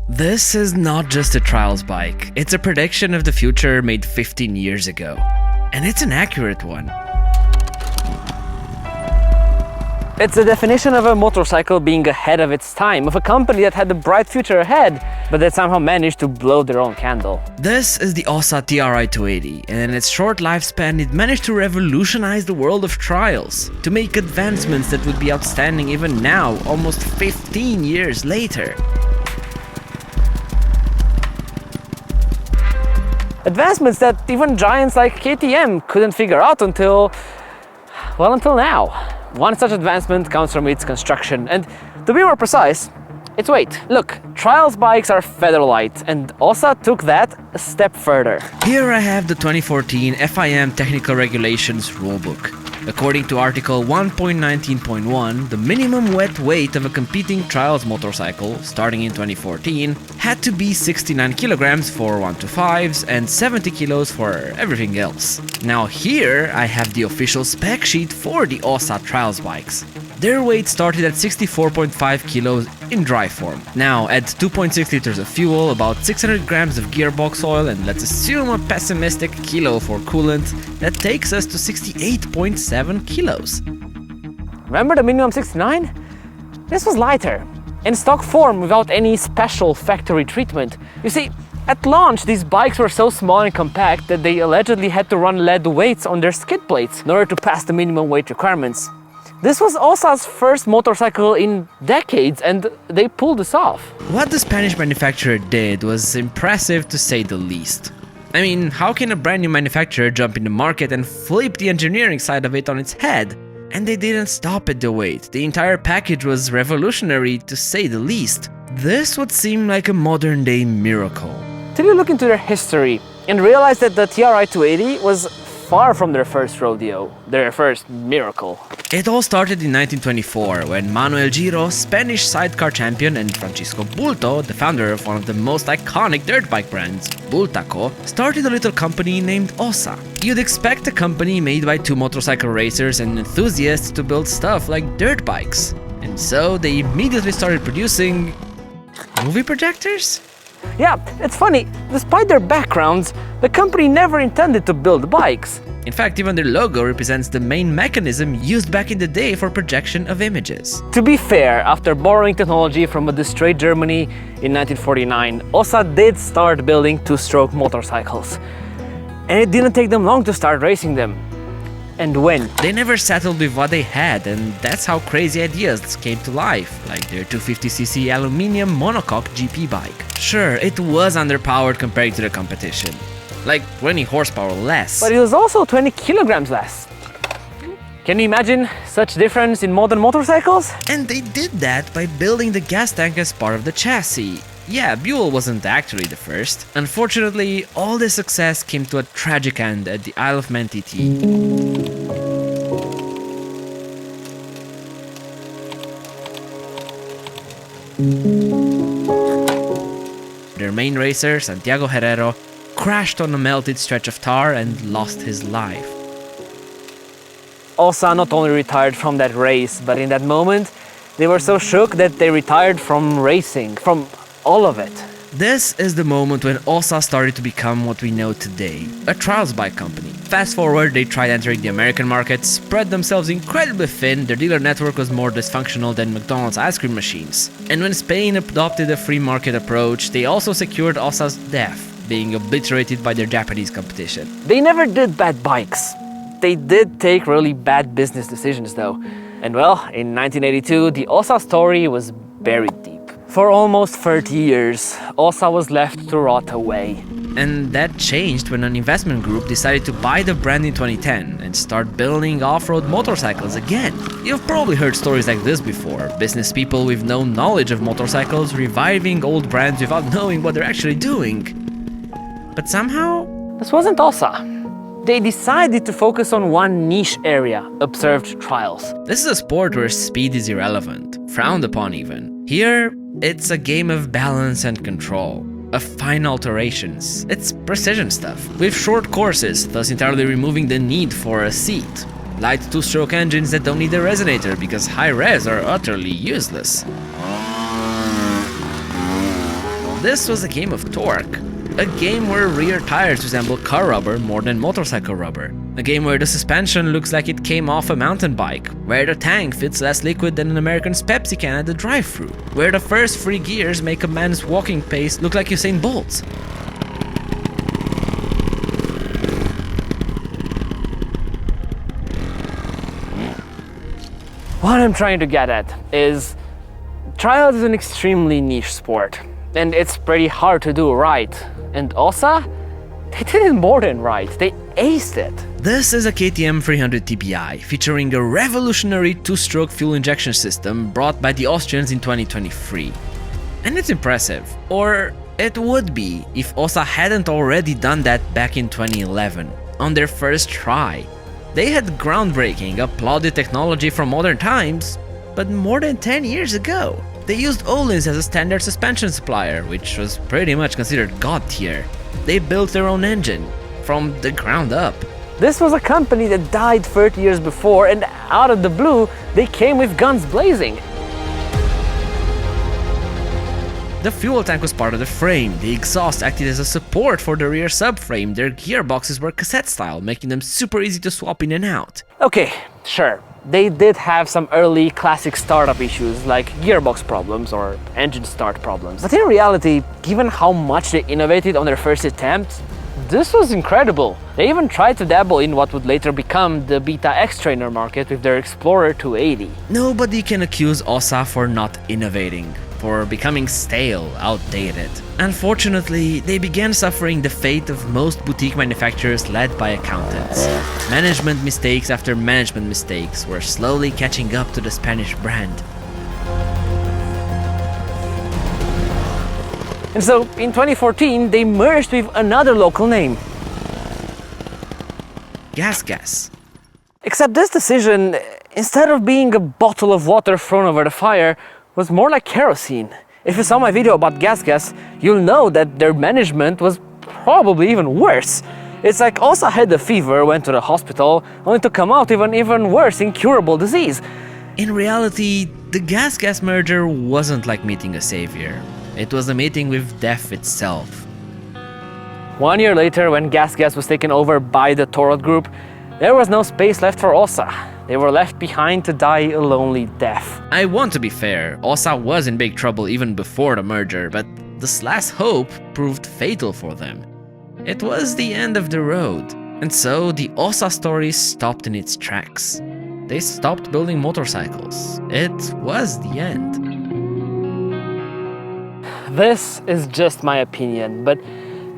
This is not just a trials bike, it's a prediction of the future made 15 years ago. And it's an accurate one. It's the definition of a motorcycle being ahead of its time, of a company that had a bright future ahead, but that somehow managed to blow their own candle. This is the Ossa TRI280, and in its short lifespan it managed to revolutionize the world of trials, to make advancements that would be outstanding even now, almost 15 years later. Advancements that even giants like KTM couldn't figure out until now. One such advancement comes from its construction, and to be more precise, its weight. Look, trials bikes are feather light, and Ossa took that a step further. Here I have the 2014 FIM Technical Regulations Rulebook. According to Article 1.19.1, the minimum wet weight of a competing trials motorcycle, starting in 2014, had to be 69 kilograms for 125s and 70 kilos for everything else. Now here I have the official spec sheet for the Ossa trials bikes. Their weight started at 64.5 kilos in dry form. Now add 2.6 liters of fuel, about 600 grams of gearbox oil, and let's assume a pessimistic kilo for coolant, that takes us to 68.7 kilos. Remember the minimum 69? This was lighter, in stock form without any special factory treatment. You see, at launch these bikes were so small and compact that they allegedly had to run lead weights on their skid plates in order to pass the minimum weight requirements. This was Ossa's first motorcycle in decades, and they pulled this off. What the Spanish manufacturer did was impressive to say the least. I mean, how can a brand new manufacturer jump in the market and flip the engineering side of it on its head? And they didn't stop at the weight. The entire package was revolutionary to say the least. This would seem like a modern day miracle. Till you look into their history and realize that the TRI280 was far from their first rodeo, their first miracle. It all started in 1924 when Manuel Giro, Spanish sidecar champion, and Francisco Bulto, the founder of one of the most iconic dirt bike brands, Bultaco, started a little company named Ossa. You'd expect a company made by two motorcycle racers and enthusiasts to build stuff like dirt bikes. And so they immediately started producing movie projectors? Yeah, it's funny, despite their backgrounds, the company never intended to build bikes. In fact, even their logo represents the main mechanism used back in the day for projection of images. To be fair, after borrowing technology from a destroyed Germany in 1949, Ossa did start building two-stroke motorcycles. And it didn't take them long to start racing them. And when? They never settled with what they had, and that's how crazy ideas came to life, like their 250cc aluminium monocoque GP bike. Sure, it was underpowered compared to the competition, like 20 horsepower less. But it was also 20 kilograms less. Can you imagine such difference in modern motorcycles? And they did that by building the gas tank as part of the chassis. Yeah, Buell wasn't actually the first. Unfortunately, all this success came to a tragic end at the Isle of Man TT. Their main racer, Santiago Herrero, crashed on a melted stretch of tar and lost his life. Ossa not only retired from that race, but in that moment, they were so shook that they retired from racing, from all of it. This is the moment when Ossa started to become what we know today, a trials bike company. Fast forward, they tried entering the American market, spread themselves incredibly thin, their dealer network was more dysfunctional than McDonald's ice cream machines. And when Spain adopted a free market approach, they also secured Ossa's death, being obliterated by their Japanese competition. They never did bad bikes. They did take really bad business decisions though. And well, in 1982, the Ossa story was buried deep. For almost 30 years, Ossa was left to rot away. And that changed when an investment group decided to buy the brand in 2010 and start building off-road motorcycles again. You've probably heard stories like this before, business people with no knowledge of motorcycles reviving old brands without knowing what they're actually doing. But somehow... this wasn't Ossa. They decided to focus on one niche area, observed trials. This is a sport where speed is irrelevant, frowned upon even. Here, it's a game of balance and control, of fine alterations. It's precision stuff, with short courses, thus entirely removing the need for a seat. Light two-stroke engines that don't need a resonator because high res are utterly useless. This was a game of torque. A game where rear tires resemble car rubber more than motorcycle rubber. A game where the suspension looks like it came off a mountain bike, where the tank fits less liquid than an American's Pepsi can at the drive-thru, where the first 3 gears make a man's walking pace look like Usain Bolt's. What I'm trying to get at is, trials is an extremely niche sport, and it's pretty hard to do right. And Osa, they did it more than right, they aced it. This is a KTM 300 TPI, featuring a revolutionary 2-stroke fuel injection system brought by the Austrians in 2023. And it's impressive, or it would be if Osa hadn't already done that back in 2011, on their first try. They had groundbreaking, applauded technology from modern times, but more than 10 years ago. They used Öhlins as a standard suspension supplier, which was pretty much considered god tier. They built their own engine, from the ground up. This was a company that died 30 years before, and out of the blue, they came with guns blazing. The fuel tank was part of the frame, the exhaust acted as a support for the rear subframe, their gearboxes were cassette style, making them super easy to swap in and out. Okay, sure, they did have some early classic startup issues like gearbox problems or engine start problems. But in reality, given how much they innovated on their first attempt, this was incredible. They even tried to dabble in what would later become the Beta X trainer market with their Explorer 280. Nobody can accuse Osa for not innovating, for becoming stale, outdated. Unfortunately, they began suffering the fate of most boutique manufacturers led by accountants. Management mistakes after management mistakes were slowly catching up to the Spanish brand. And so, in 2014, they merged with another local name. Gas. Except this decision, instead of being a bottle of water thrown over the fire, was more like kerosene. If you saw my video about Gas, you'll know that their management was probably even worse. It's like Osa had the fever, went to the hospital, only to come out with an even worse, incurable disease. In reality, the Gas merger wasn't like meeting a savior. It was a meeting with death itself. 1 year later, when Gas was taken over by the Torod Group, there was no space left for Osa. They were left behind to die a lonely death. I want to be fair, Osa was in big trouble even before the merger, but this last hope proved fatal for them. It was the end of the road, and so the Osa story stopped in its tracks. They stopped building motorcycles. It was the end. This is just my opinion, but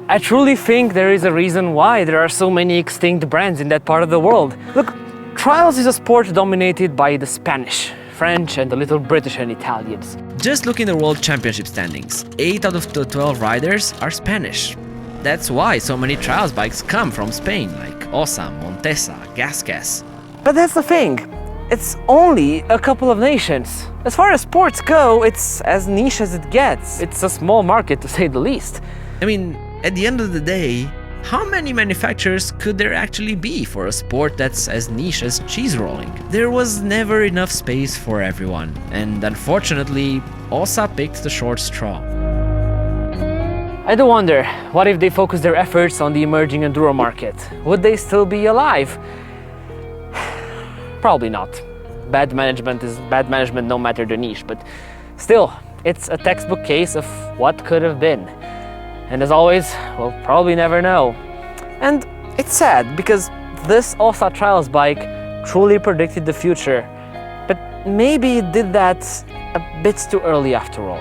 I truly think there is a reason why there are so many extinct brands in that part of the world. Look, trials is a sport dominated by the Spanish, French, and the little British and Italians. Just look in the World Championship standings. 8 out of the 12 riders are Spanish. That's why so many trials bikes come from Spain, like Osa, Montesa, Gas. But that's the thing. It's only a couple of nations. As far as sports go, it's as niche as it gets. It's a small market, to say the least. I mean, at the end of the day, how many manufacturers could there actually be for a sport that's as niche as cheese rolling? There was never enough space for everyone, and unfortunately, Osa picked the short straw. I do wonder, what if they focus their efforts on the emerging enduro market? Would they still be alive? Probably not. Bad management is bad management no matter the niche, but still, it's a textbook case of what could have been. And as always, we'll probably never know. And it's sad, because this Osa Trials bike truly predicted the future, but maybe it did that a bit too early after all.